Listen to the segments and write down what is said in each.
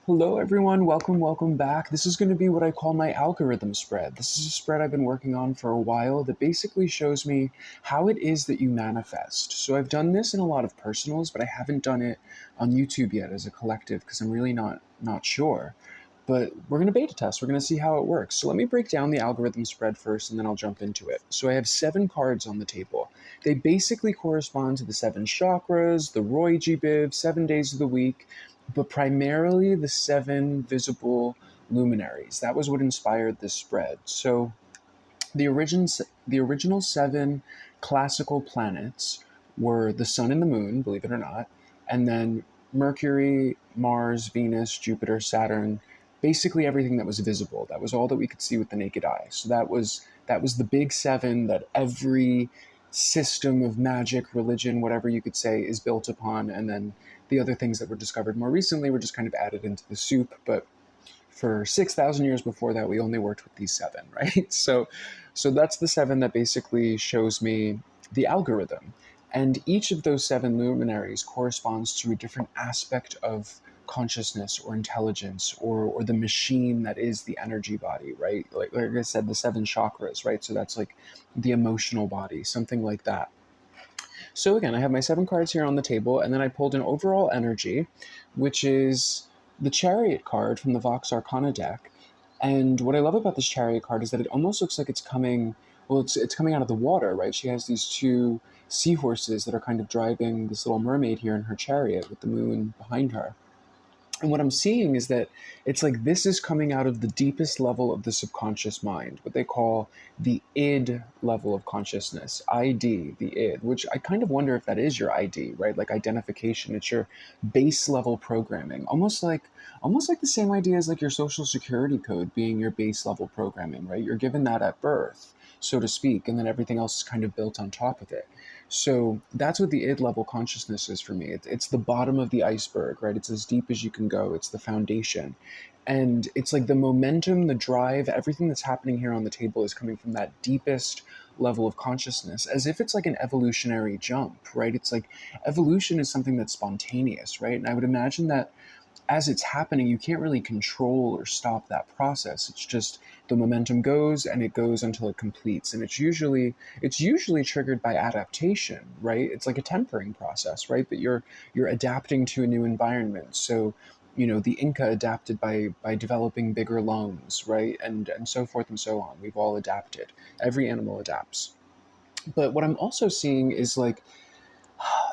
Hello, everyone. Welcome back. This is going to be what I call my algorithm spread. This is a spread I've been working on for a while that basically shows me how it is that you manifest. So I've done this in a lot of personals, but I haven't done it on YouTube yet as a collective because I'm really not sure. But we're going to beta test. We're going to see how it works. So let me break down the algorithm spread first, and then I'll jump into it. So I have 7 cards on the table. They basically correspond to the 7 chakras, the Roy G. Biv, 7 days of the week, but primarily the 7 visible luminaries. That was what inspired this spread. So the original 7 classical planets were the sun and the moon, believe it or not, and then Mercury, Mars, Venus, Jupiter, Saturn, basically everything that was visible. That was all that we could see with the naked eye. So that was the big 7 that every system of magic, religion, whatever you could say, is built upon, and then the other things that were discovered more recently were just kind of added into the soup. But for 6,000 years before that, we only worked with these 7, right? So that's the 7 that basically shows me the algorithm. And each of those 7 luminaries corresponds to a different aspect of consciousness or intelligence or the machine that is the energy body, right? Like I said, the 7 chakras, right? So that's like the emotional body, something like that. So again, I have my 7 cards here on the table, and then I pulled an overall energy, which is the Chariot card from the Vox Arcana deck. And what I love about this Chariot card is that it almost looks like it's coming, well, it's coming out of the water, right? She has these 2 seahorses that are kind of driving this little mermaid here in her chariot with the moon behind her. And what I'm seeing is that it's like this is coming out of the deepest level of the subconscious mind, what they call the id level of consciousness, ID, the id, which I kind of wonder if that is your ID, right? Like identification. It's your base level programming, almost like the same idea as like your social security code being your base level programming, right? You're given that at birth, so to speak, and then everything else is kind of built on top of it. So that's what the id level consciousness is for me. It's the bottom of the iceberg, right? It's as deep as you can go. It's the foundation. And it's like the momentum, the drive, everything that's happening here on the table is coming from that deepest level of consciousness, as if it's like an evolutionary jump, right? It's like evolution is something that's spontaneous, right? And I would imagine that as it's happening, you can't really control or stop that process. It's just the momentum goes and it goes until it completes. And it's usually triggered by adaptation, right? It's like a tempering process, right? That you're adapting to a new environment. So, the Inca adapted by developing bigger lungs, right? And so forth and so on. We've all adapted. Every animal adapts. But what I'm also seeing is like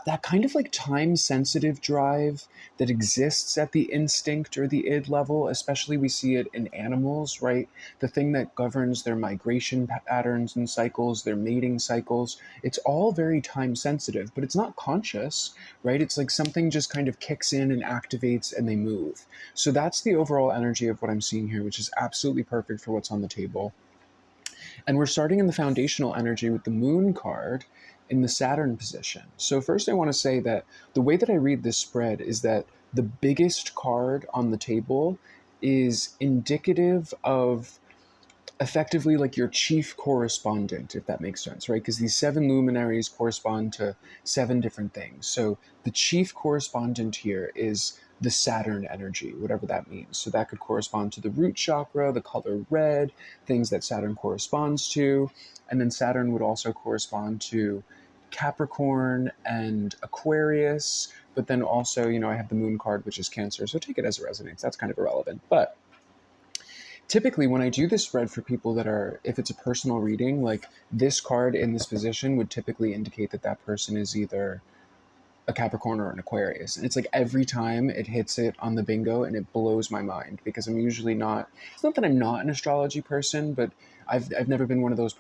that kind of like time sensitive drive that exists at the instinct or the id level. Especially we see it in animals, right? The thing that governs their migration patterns and cycles, their mating cycles, it's all very time sensitive, but it's not conscious, right? It's like something just kind of kicks in and activates and they move. So that's the overall energy of what I'm seeing here, which is absolutely perfect for what's on the table. And we're starting in the foundational energy with the moon card in the Saturn position. So, first, I want to say that the way that I read this spread is that the biggest card on the table is indicative of effectively like your chief correspondent, if that makes sense, right? Because these 7 luminaries correspond to 7 different things. So the chief correspondent here is the Saturn energy, whatever that means. So that could correspond to the root chakra, the color red, things that Saturn corresponds to. And then Saturn would also correspond to Capricorn and Aquarius. But then also, I have the moon card, which is Cancer. So take it as it resonates. That's kind of irrelevant. But typically when I do this spread for people that are, if it's a personal reading, like this card in this position would typically indicate that that person is either a Capricorn or an Aquarius. And it's like every time it hits it on the bingo, and it blows my mind because I'm usually not, it's not that I'm not an astrology person, but I've never been one of those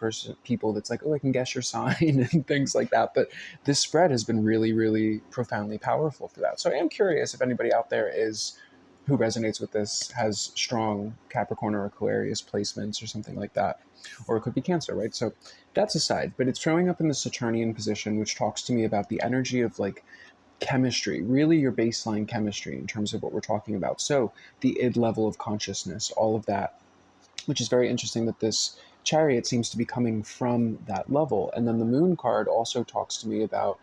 people that's like, oh, I can guess your sign and things like that. But this spread has been really, really profoundly powerful for that. So I am curious if anybody out there is who resonates with this, has strong Capricorn or Aquarius placements or something like that. Or it could be Cancer, right? So that's aside, but it's showing up in the Saturnian position, which talks to me about the energy of like chemistry, really your baseline chemistry in terms of what we're talking about. So the id level of consciousness, all of that, which is very interesting that this chariot seems to be coming from that level. And then the moon card also talks to me about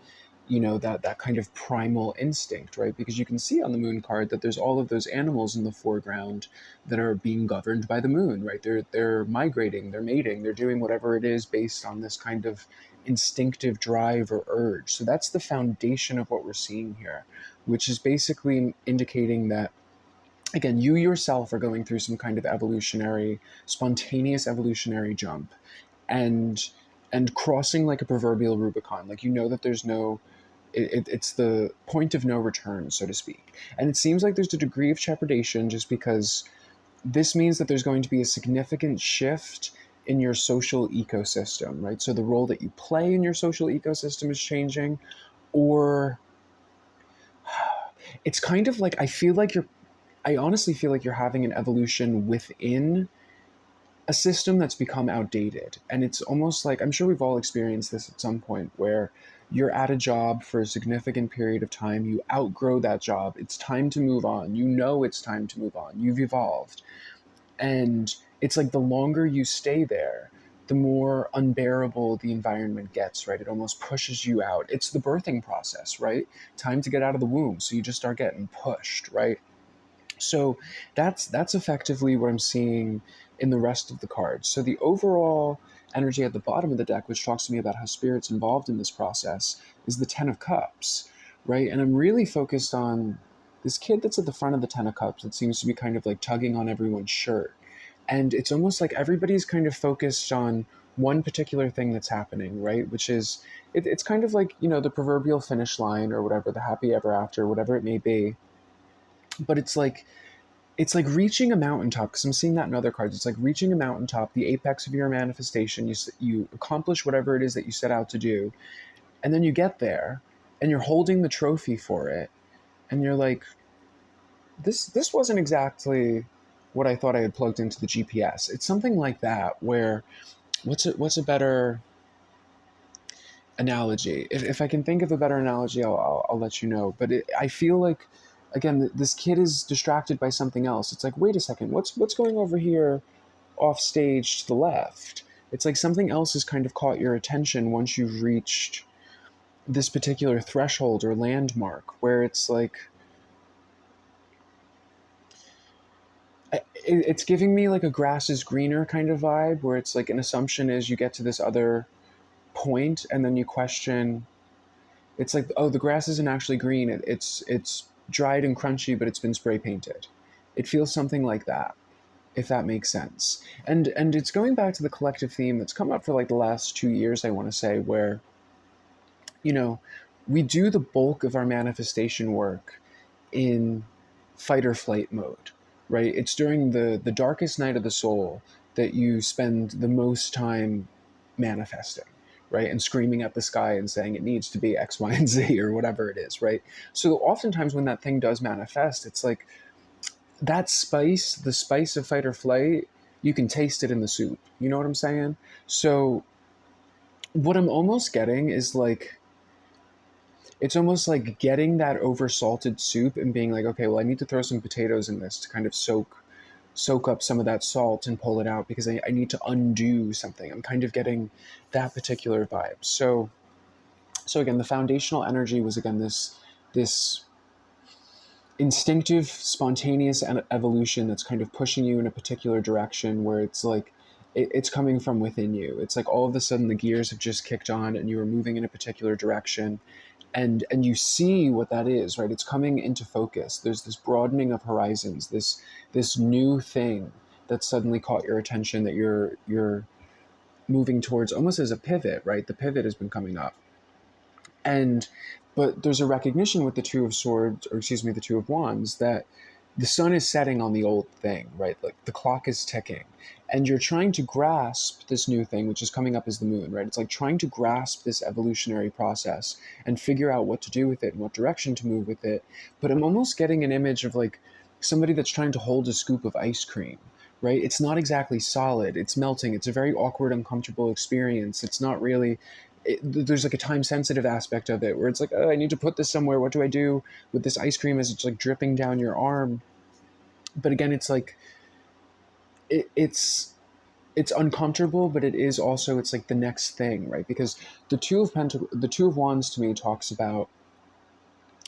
that kind of primal instinct, right? Because you can see on the moon card that there's all of those animals in the foreground that are being governed by the moon, right? They're migrating, they're mating, they're doing whatever it is based on this kind of instinctive drive or urge. So that's the foundation of what we're seeing here, which is basically indicating that, again, you yourself are going through some kind of spontaneous evolutionary jump, and crossing like a proverbial Rubicon. Like, that there's no, it's the point of no return, so to speak. And it seems like there's a degree of trepidation just because this means that there's going to be a significant shift in your social ecosystem, right? So the role that you play in your social ecosystem is changing, or it's kind of like, I honestly feel like you're having an evolution within a system that's become outdated. And it's almost like, I'm sure we've all experienced this at some point, where you're at a job for a significant period of time, you outgrow that job, it's time to move on, it's time to move on, you've evolved. And it's like the longer you stay there, the more unbearable the environment gets, right? It almost pushes you out. It's the birthing process, right? Time to get out of the womb. So you just start getting pushed, right? So that's effectively what I'm seeing in the rest of the cards. So the overall energy at the bottom of the deck, which talks to me about how spirit's involved in this process, is the Ten of Cups, right? And I'm really focused on this kid that's at the front of the Ten of Cups that seems to be kind of like tugging on everyone's shirt. And it's almost like everybody's kind of focused on one particular thing that's happening, right? Which is, it's kind of like, the proverbial finish line or whatever, the happy ever after, whatever it may be. But it's like reaching a mountaintop, because I'm seeing that in other cards. It's like reaching a mountaintop, the apex of your manifestation. You accomplish whatever it is that you set out to do, and then you get there, and you're holding the trophy for it, and you're like, this wasn't exactly what I thought I had plugged into the GPS. It's something like that, where what's a better analogy? If I can think of a better analogy, I'll let you know. But I feel like, again, this kid is distracted by something else. It's like, wait a second, what's going over here off stage to the left? It's like something else has kind of caught your attention once you've reached this particular threshold or landmark, where it's like, it's giving me like a grass is greener kind of vibe, where it's like an assumption is you get to this other point and then you question. It's like, oh, the grass isn't actually green. It's dried and crunchy, but it's been spray painted. It feels something like that, if that makes sense. And it's going back to the collective theme that's come up for like the last 2 years, I want to say, where, you know, we do the bulk of our manifestation work in fight or flight mode, right? It's during the darkest night of the soul that you spend the most time manifesting, right? And screaming at the sky and saying it needs to be X, Y, and Z or whatever it is, right? So oftentimes when that thing does manifest, it's like that spice, the spice of fight or flight, you can taste it in the soup. You know what I'm saying? So what I'm almost getting is like, it's almost like getting that over salted soup and being like, okay, well, I need to throw some potatoes in this to kind of soak up some of that salt and pull it out, because I need to undo something. I'm kind of getting that particular vibe. So again, the foundational energy was, again, this instinctive, spontaneous evolution that's kind of pushing you in a particular direction, where it's like it's coming from within you. It's like all of a sudden the gears have just kicked on and you are moving in a particular direction, and you see what that is, right? It's coming into focus. There's this broadening of horizons, this new thing that suddenly caught your attention, that you're moving towards almost as a pivot, right? The pivot has been coming up. And but there's a recognition with the Two of Swords, or excuse me, the Two of Wands, that the sun is setting on the old thing, right? Like the clock is ticking, and you're trying to grasp this new thing, which is coming up as the moon, right? It's like trying to grasp this evolutionary process and figure out what to do with it and what direction to move with it. But I'm almost getting an image of like somebody that's trying to hold a scoop of ice cream, right? It's not exactly solid. It's melting. It's a very awkward, uncomfortable experience. It's not really, there's like a time sensitive aspect of it where it's like, oh, I need to put this somewhere. What do I do with this ice cream as it's like dripping down your arm? But again, it's like, it's it's uncomfortable, but it is also, it's like the next thing, right? Because the Two of Wands to me talks about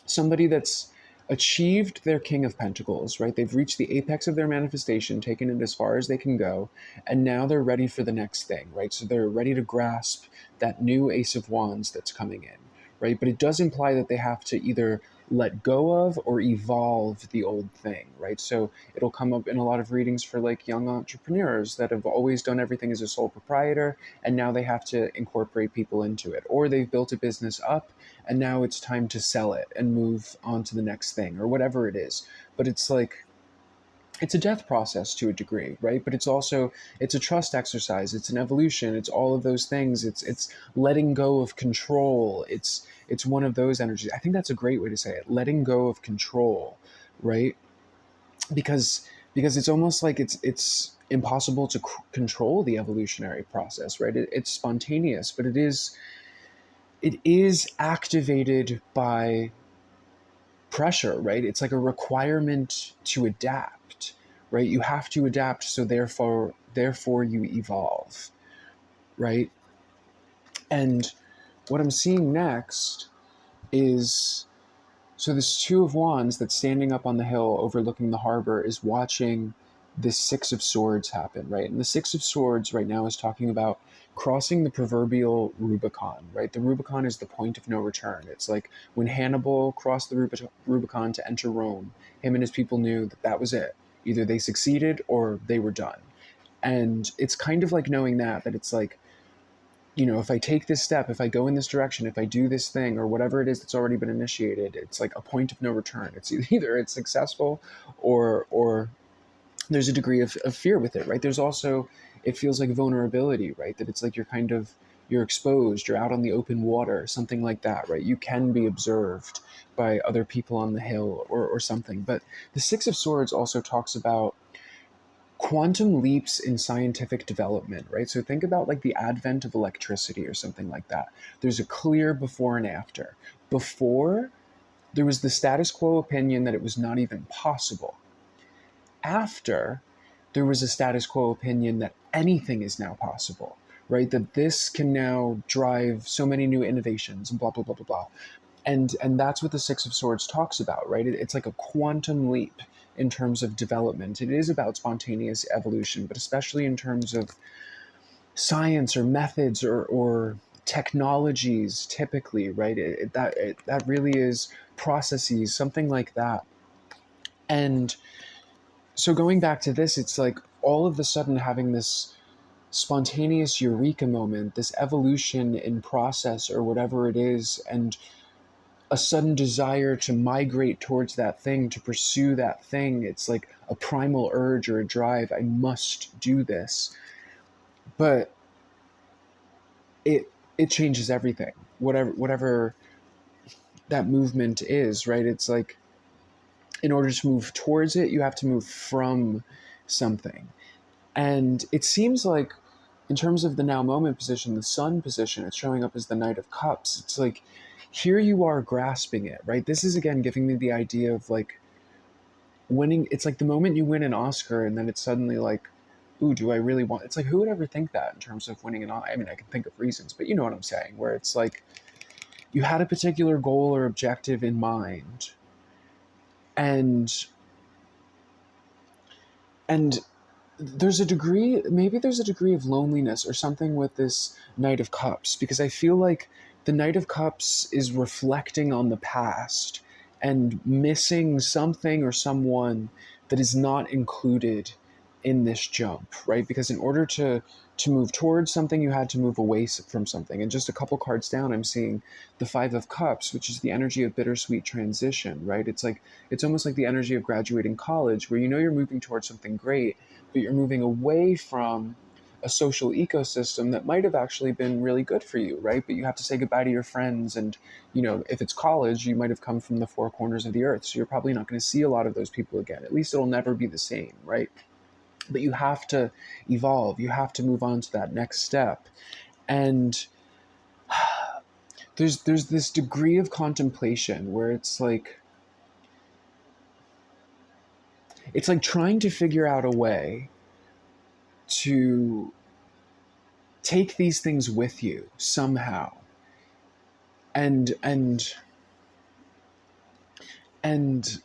somebody that's achieved their King of Pentacles, right? They've reached the apex of their manifestation, taken it as far as they can go, and now they're ready for the next thing, right? So they're ready to grasp that new Ace of Wands that's coming in, right? But it does imply that they have to either let go of or evolve the old thing, right? So it'll come up in a lot of readings for like young entrepreneurs that have always done everything as a sole proprietor, and now they have to incorporate people into it, or they've built a business up and now it's time to sell it and move on to the next thing or whatever it is. But it's like, it's a death process to a degree, right? But it's also, it's a trust exercise, it's an evolution, it's all of those things, it's letting go of control, it's one of those energies. I think that's a great way to say it, letting go of control, right? Because it's almost like it's impossible to control the evolutionary process, right? It's spontaneous, but it is activated by pressure, right? It's like a requirement to adapt, right? You have to adapt, so therefore you evolve, right? And what I'm seeing next is, so this Two of Wands that's standing up on the hill overlooking the harbor is watching this Six of Swords happen, right? And the Six of Swords right now is talking about crossing the proverbial Rubicon, right? The Rubicon is the point of no return. It's like when Hannibal crossed the Rubicon to enter Rome, him and his people knew that that was it. Either they succeeded or they were done. And it's kind of like knowing that it's like, if I take this step, if I go in this direction, if I do this thing or whatever it is that's already been initiated, it's like a point of no return. It's either it's successful or there's a degree of fear with it, right? There's also, it feels like vulnerability, right? That it's like you're exposed, you're out on the open water, something like that, right? You can be observed by other people on the hill or something. But the Six of Swords also talks about quantum leaps in scientific development, right? So think about like the advent of electricity or something like that. There's a clear before and after. Before, there was the status quo opinion that it was not even possible. After, there was a status quo opinion that anything is now possible, right? That this can now drive so many new innovations and blah, blah, blah, blah, blah. And that's what the Six of Swords talks about, right? It's like a quantum leap in terms of development. It is about spontaneous evolution, but especially in terms of science or methods or technologies, typically, right? That really is processes, something like that. And so going back to this, it's like all of a sudden having this spontaneous eureka moment, this evolution in process or whatever it is, and a sudden desire to migrate towards that thing, to pursue that thing. It's like a primal urge or a drive. I must do this. But it changes everything. Whatever that movement is, right? It's like in order to move towards it, you have to move from something. And it seems like in terms of the now moment position, the sun position, it's showing up as the Knight of Cups. It's like here you are grasping it, right? This is again giving me the idea of like winning. It's like the moment you win an Oscar and then it's suddenly like, ooh, do I really want, it's like who would ever think that in terms of winning an Oscar? I mean, I can think of reasons, but you know what I'm saying, where it's like you had a particular goal or objective in mind, and and there's a degree of loneliness or something with this Knight of Cups, because I feel like the Knight of Cups is reflecting on the past and missing something or someone that is not included in this jump, right? Because in order to move towards something, you had to move away from something. And just a couple cards down, I'm seeing the Five of Cups, which is the energy of bittersweet transition, right? It's like, it's almost like the energy of graduating college, where you know you're moving towards something great, but you're moving away from a social ecosystem that might have actually been really good for you, right? But you have to say goodbye to your friends. And, if it's college, you might have come from the four corners of the earth. So you're probably not going to see a lot of those people again. At least it'll never be the same, right? But you have to evolve. You have to move on to that next step. And there's this degree of contemplation where it's like trying to figure out a way to take these things with you somehow. And and and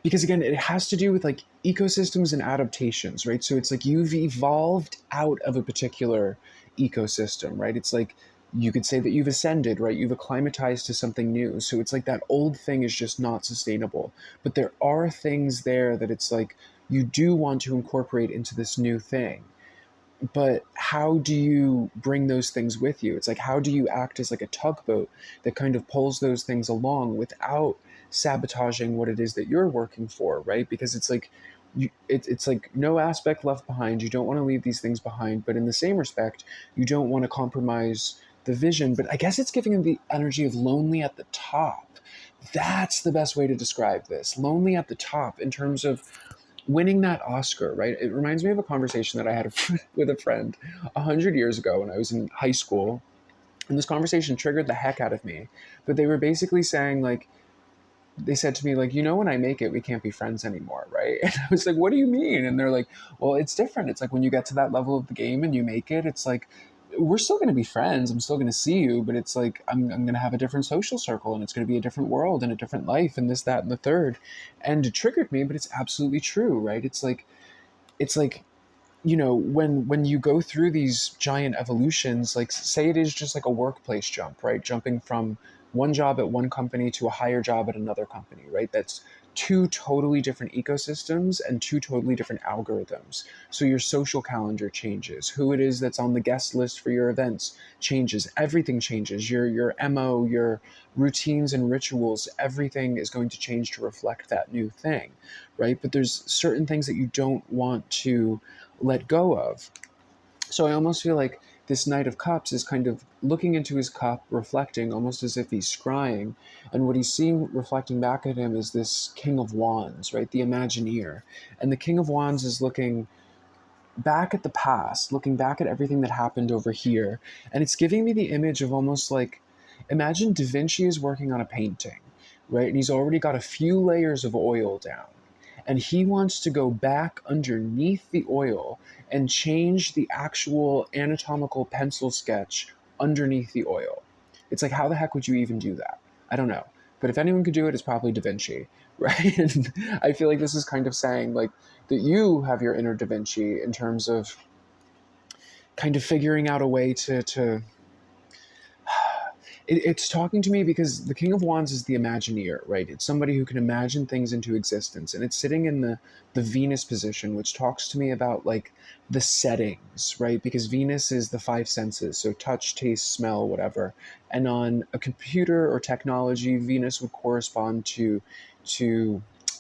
because again, it has to do with like ecosystems and adaptations, right? So it's like you've evolved out of a particular ecosystem, right? It's like you could say that you've ascended, right? You've acclimatized to something new. So it's like that old thing is just not sustainable. But there are things there that it's like you do want to incorporate into this new thing. But how do you bring those things with you? It's like, how do you act as like a tugboat that kind of pulls those things along without sabotaging what it is that you're working for, right? Because it's like it's like no aspect left behind. You don't want to leave these things behind, but in the same respect, you don't want to compromise the vision. But I guess it's giving them the energy of lonely at the top. That's the best way to describe this. Lonely at the top in terms of winning that Oscar, right? It reminds me of a conversation that I had with a friend 100 years ago when I was in high school. And this conversation triggered the heck out of me. But they were basically saying, like, they said to me, like, when I make it, we can't be friends anymore, right? And I was like, what do you mean? And they're like, well, it's different. It's like when you get to that level of the game and you make it, it's like, we're still going to be friends. I'm still going to see you, but it's like, I'm going to have a different social circle and it's going to be a different world and a different life and this, that, and the third. And it triggered me, but it's absolutely true, right? It's like when you go through these giant evolutions, like say it is just like a workplace jump, right? Jumping from one job at one company to a higher job at another company, right? That's two totally different ecosystems and two totally different algorithms. So your social calendar changes, who it is that's on the guest list for your events changes, everything changes, your mo, your routines and rituals, everything is going to change to reflect that new thing, right? But there's certain things that you don't want to let go of. So I almost feel like this Knight of Cups is kind of looking into his cup, reflecting almost as if he's scrying. And what he's seeing reflecting back at him is this King of Wands, right? The Imagineer. And the King of Wands is looking back at the past, looking back at everything that happened over here. And it's giving me the image of almost like, imagine Da Vinci is working on a painting, right? And he's already got a few layers of oil down. And he wants to go back underneath the oil and change the actual anatomical pencil sketch underneath the oil. It's like, how the heck would you even do that? I don't know. But if anyone could do it, it's probably Da Vinci, right? And I feel like this is kind of saying, like, that you have your inner Da Vinci in terms of kind of figuring out a way to it's talking to me because the King of Wands is the Imagineer, right? It's somebody who can imagine things into existence, and it's sitting in the Venus position, which talks to me about like the settings, right? Because Venus is the five senses, so touch, taste, smell, whatever. And on a computer or technology, Venus would correspond to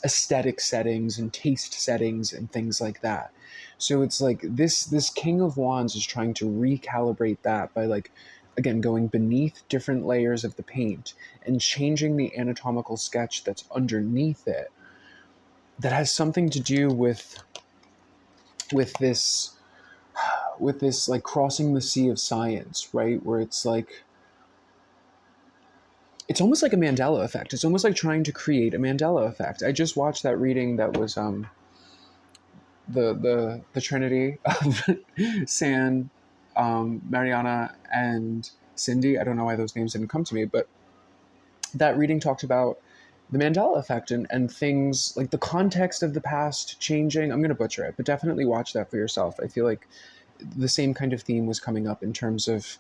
aesthetic settings and taste settings and things like that. So it's like this King of Wands is trying to recalibrate that by like again going beneath different layers of the paint and changing the anatomical sketch that's underneath it, that has something to do with this with this like crossing the sea of science, right? Where it's like it's almost like a Mandela effect. It's almost like trying to create a Mandela effect. I just watched that reading that was the Trinity of San, Mariana, and Cindy. I don't know why those names didn't come to me, but that reading talked about the Mandela effect and things like the context of the past changing. I'm going to butcher it, but definitely watch that for yourself. I feel like the same kind of theme was coming up in terms of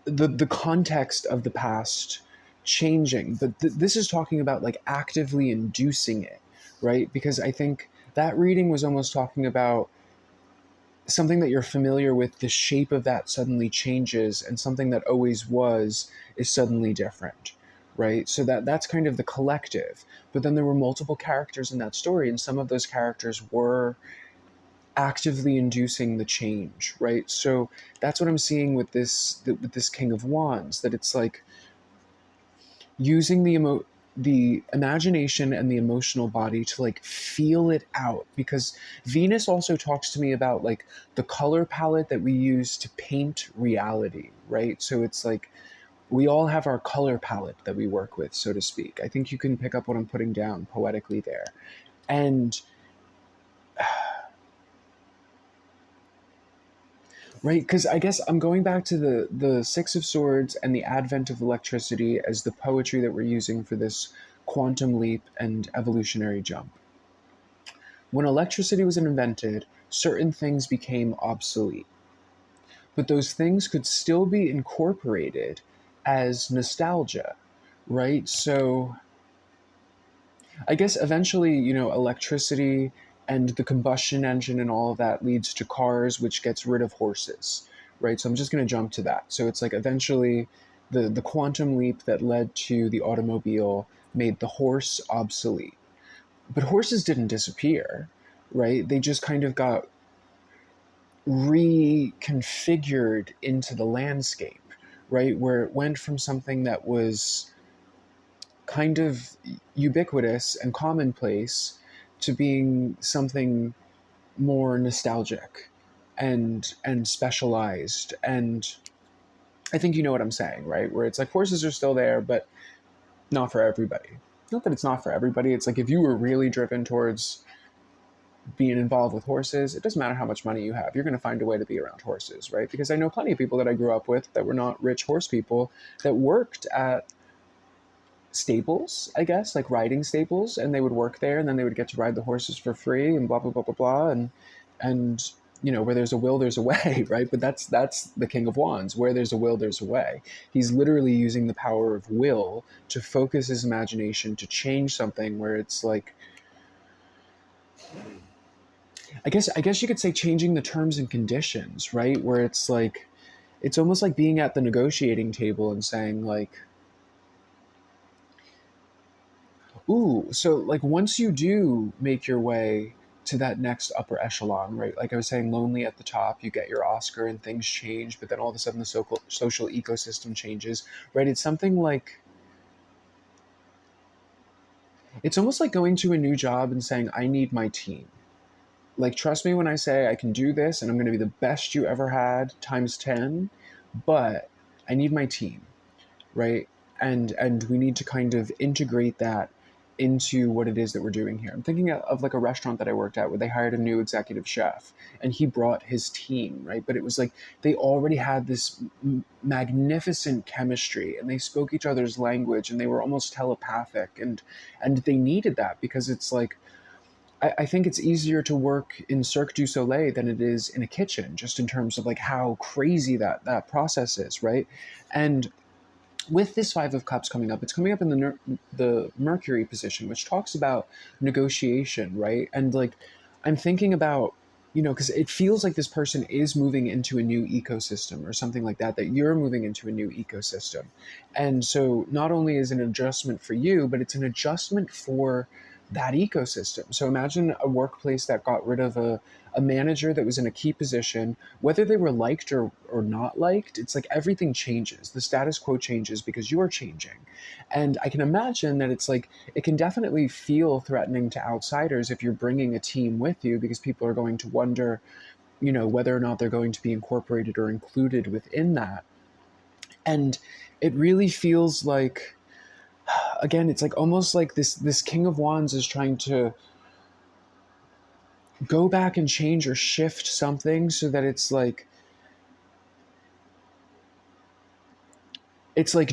the context of the past changing. But this is talking about like actively inducing it, right? Because I think that reading was almost talking about something that you're familiar with, the shape of that suddenly changes, and something that always was is suddenly different, right? So that's kind of the collective. But then there were multiple characters in that story, and some of those characters were actively inducing the change, right? So that's what I'm seeing with this King of Wands, that it's like using the imagination and the emotional body to like feel it out, because Venus also talks to me about like the color palette that we use to paint reality, right? So it's like we all have our color palette that we work with, so to speak. I think you can pick up what I'm putting down poetically there. And Right, because I guess I'm going back to the Six of Swords and the advent of electricity as the poetry that we're using for this quantum leap and evolutionary jump. When electricity was invented, certain things became obsolete, but those things could still be incorporated as nostalgia, right? So I guess eventually, electricity and the combustion engine and all of that leads to cars, which gets rid of horses, right? So I'm just going to jump to that. So it's like eventually the quantum leap that led to the automobile made the horse obsolete. But horses didn't disappear, right? They just kind of got reconfigured into the landscape, right? Where it went from something that was kind of ubiquitous and commonplace to being something more nostalgic and specialized. And I think you know what I'm saying, right? Where it's like horses are still there, but not for everybody. Not that it's not for everybody. It's like if you were really driven towards being involved with horses, it doesn't matter how much money you have. You're going to find a way to be around horses, right? Because I know plenty of people that I grew up with that were not rich horse people that worked at stables, I guess, like riding stables, and they would work there, and then they would get to ride the horses for free, and blah blah blah blah blah, and where there's a will, there's a way, right? But that's the King of Wands. Where there's a will, there's a way. He's literally using the power of will to focus his imagination to change something where it's like, I guess you could say changing the terms and conditions, right? Where it's like, it's almost like being at the negotiating table and saying like, ooh, so like once you do make your way to that next upper echelon, right? Like I was saying, lonely at the top, you get your Oscar and things change, but then all of a sudden the social ecosystem changes, right? It's something like, it's almost like going to a new job and saying, I need my team. Like, trust me when I say I can do this and I'm going to be the best you ever had times 10, but I need my team, right? And we need to kind of integrate that into what it is that we're doing here. I'm thinking of like a restaurant that I worked at where they hired a new executive chef and he brought his team, right? But it was like they already had this magnificent chemistry and they spoke each other's language and they were almost telepathic, and they needed that because it's like, I think it's easier to work in Cirque du Soleil than it is in a kitchen, just in terms of like how crazy that process is, right? And with this Five of Cups coming up, it's coming up in the Mercury position, which talks about negotiation, right? And like, I'm thinking about, because it feels like this person is moving into a new ecosystem or something like that, that you're moving into a new ecosystem. And so not only is it an adjustment for you, but it's an adjustment for that ecosystem. So imagine a workplace that got rid of a manager that was in a key position, whether they were liked or not liked. It's like everything changes. The status quo changes because you're changing. And I can imagine that it's like, it can definitely feel threatening to outsiders if you're bringing a team with you because people are going to wonder, whether or not they're going to be incorporated or included within that. And it really feels like, again, it's like almost like this King of Wands is trying to go back and change or shift something so that it's like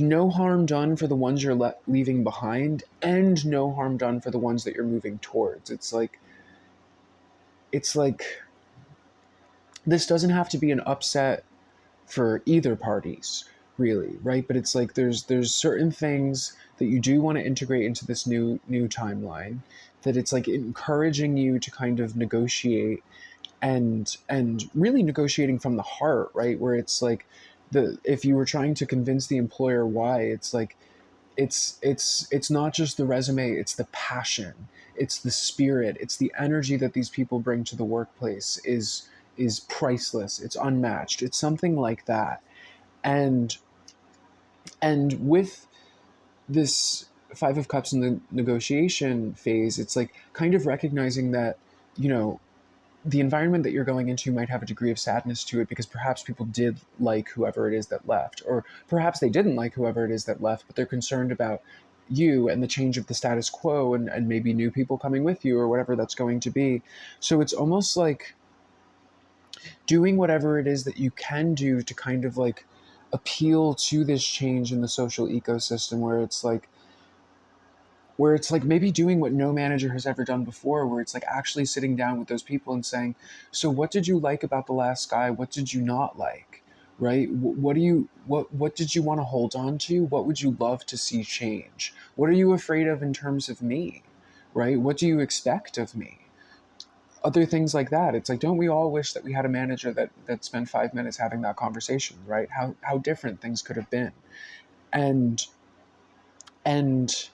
no harm done for the ones you're leaving behind and no harm done for the ones that you're moving towards. It's like this doesn't have to be an upset for either parties, really, right? But it's like there's certain things that you do want to integrate into this new timeline, that it's like encouraging you to kind of negotiate and really negotiating from the heart, right? Where it's like, the if you were trying to convince the employer why, it's like it's not just the resume, it's the passion, it's the spirit, it's the energy that these people bring to the workplace is priceless, it's unmatched, it's something like that. And and with this Five of Cups in the negotiation phase, it's like kind of recognizing that, you know the environment that you're going into might have a degree of sadness to it because perhaps people did like whoever it is that left, or perhaps they didn't like whoever it is that left, but they're concerned about, you and the change of the status quo, and maybe new people coming with you or whatever that's going to be. So it's almost like doing whatever it is that you can do to kind of like appeal to this change in the social ecosystem, where it's like maybe doing what no manager has ever done before, where it's like actually sitting down with those people and saying, so what did you like about the last guy, what did you not like, right? What did you want to hold on to, what would you love to see change, what are you afraid of in terms of me, right? What do you expect of me? Other things like that. It's like, don't we all wish that we had a manager that spent 5 minutes having that conversation, right? How different things could have been. And and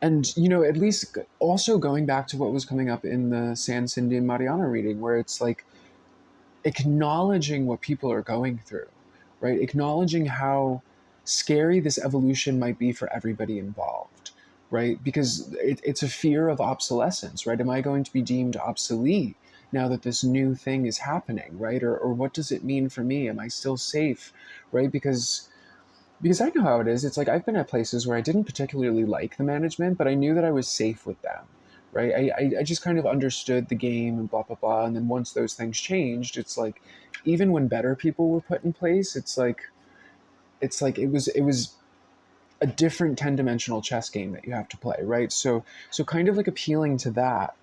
and at least also going back to what was coming up in the San Cindy and Mariana reading, where it's like acknowledging what people are going through, right? Acknowledging how scary this evolution might be for everybody involved, right? Because it's a fear of obsolescence, right? Am I going to be deemed obsolete now that this new thing is happening, right? Or what does it mean for me? Am I still safe, right? Because I know how it is. It's like I've been at places where I didn't particularly like the management, but I knew that I was safe with them, right? I just kind of understood the game and blah, blah, blah. And then once those things changed, it's like even when better people were put in place, it's like it was a different 10-dimensional chess game that you have to play, right? So kind of like appealing to that.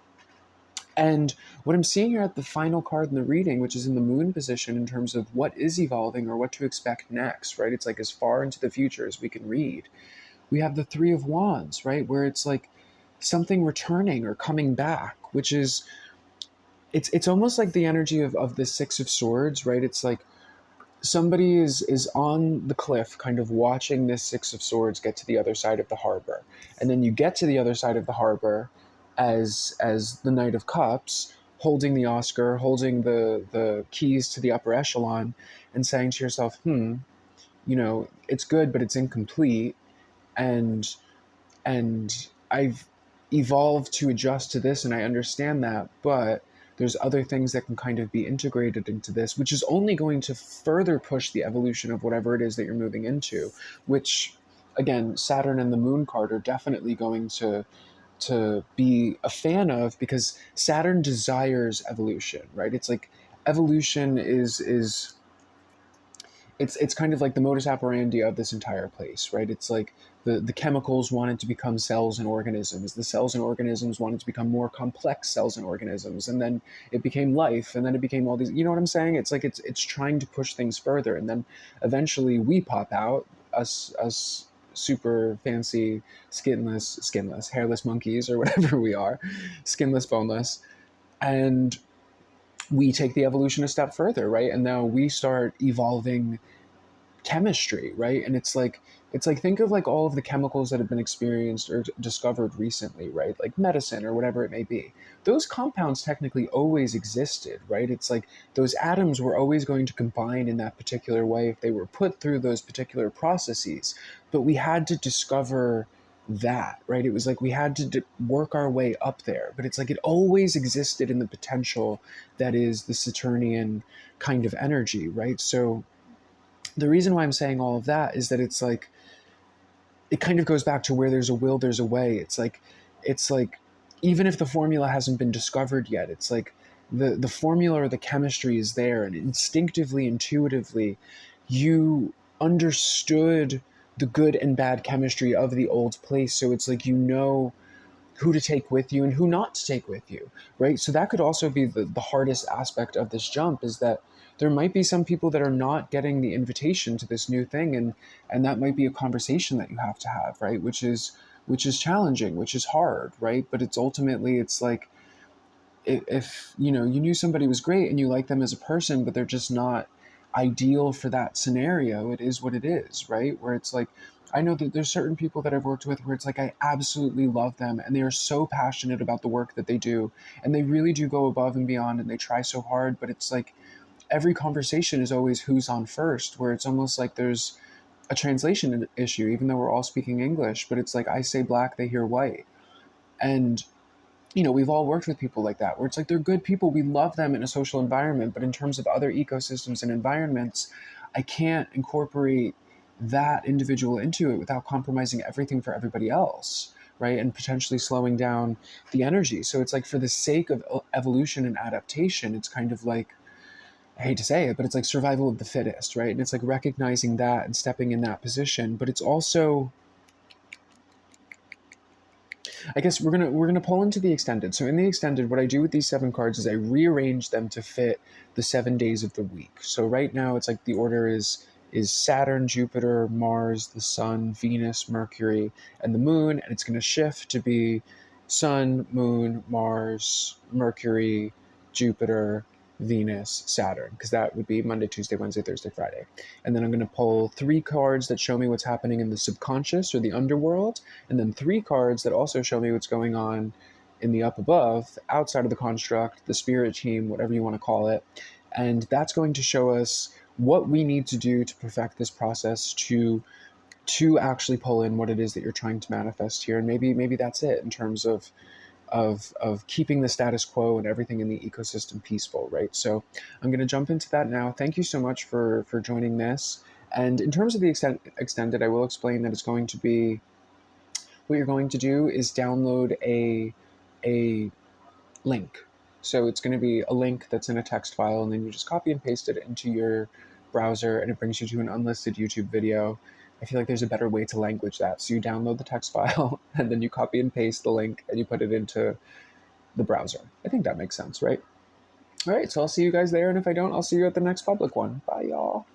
And what I'm seeing here at the final card in the reading, which is in the moon position in terms of what is evolving or what to expect next, right? It's like as far into the future as we can read. We have the Three of Wands, right? Where it's like something returning or coming back, which is, it's almost like the energy of the Six of Swords, right? It's like somebody is on the cliff kind of watching this Six of Swords get to the other side of the harbor, and then you get to the other side of the harbor as the Knight of Cups, holding the Oscar, holding the keys to the upper echelon, and saying to yourself, it's good but it's incomplete, and I've evolved to adjust to this and I understand that, but there's other things that can kind of be integrated into this, which is only going to further push the evolution of whatever it is that you're moving into, which again, Saturn and the moon card are definitely going to be a fan of, because Saturn desires evolution, right? It's like evolution is it's kind of like the modus operandi of this entire place, right? It's like the chemicals wanted to become cells and organisms. The cells and organisms wanted to become more complex cells and organisms, and then it became life, and then it became all these. You know what I'm saying? It's like it's trying to push things further, and then eventually we pop out, us super fancy skinless, hairless monkeys or whatever we are, skinless, boneless, and we take the evolution a step further, right? And now we start evolving chemistry, right? And it's like think of like all of the chemicals that have been experienced or discovered recently, right? Like medicine or whatever it may be. Those compounds technically always existed, right? It's like those atoms were always going to combine in that particular way if they were put through those particular processes. But we had to discover that, right? It was like we had to work our way up there, but it's like it always existed in the potential that is the Saturnian kind of energy, right? So the reason why I'm saying all of that is that it's like it kind of goes back to where there's a will, there's a way. It's like even if the formula hasn't been discovered yet, it's like the formula or the chemistry is there, and instinctively, intuitively, you understood the good and bad chemistry of the old place. So it's like who to take with you and who not to take with you, right? So that could also be the hardest aspect of this jump, is that there might be some people that are not getting the invitation to this new thing, and that might be a conversation that you have to have, right? Which is challenging, which is hard, right? But it's like if you knew somebody was great and you like them as a person, but they're just not ideal for that scenario, it is what it is, right? Where it's like I know that there's certain people that I've worked with where it's like I absolutely love them and they are so passionate about the work that they do, and they really do go above and beyond and they try so hard, but it's like every conversation is always who's on first, where it's almost like there's a translation issue, even though we're all speaking English, but it's like I say black, they hear white. And we've all worked with people like that, where it's like they're good people, we love them in a social environment, but in terms of other ecosystems and environments, I can't incorporate that individual into it without compromising everything for everybody else, right? And potentially slowing down the energy. So it's like, for the sake of evolution and adaptation, it's kind of like, I hate to say it, but it's like survival of the fittest, right? And it's like recognizing that and stepping in that position. But it's also, I guess we're gonna pull into the extended. So in the extended, what I do with these 7 cards is I rearrange them to fit the 7 days of the week. So right now it's like the order is Saturn, Jupiter, Mars, the Sun, Venus, Mercury, and the Moon, and it's going to shift to be Sun, Moon, Mars, Mercury, Jupiter, Venus, Saturn, because that would be Monday, Tuesday, Wednesday, Thursday, Friday. And then I'm going to pull 3 cards that show me what's happening in the subconscious or the underworld, and then 3 cards that also show me what's going on in the up above, outside of the construct, the spirit team, whatever you want to call it. And that's going to show us what we need to do to perfect this process to actually pull in what it is that you're trying to manifest here. And maybe that's it in terms of keeping the status quo and everything in the ecosystem peaceful, right? So I'm going to jump into that now. Thank you so much for joining this. And in terms of the extended, I will explain that it's going to be, what you're going to do is download a link. So it's going to be a link that's in a text file, and then you just copy and paste it into your browser, and it brings you to an unlisted YouTube video. I feel like there's a better way to language that. So you download the text file, and then you copy and paste the link, and you put it into the browser. I think that makes sense, right? All right, so I'll see you guys there, and if I don't, I'll see you at the next public one. Bye, y'all.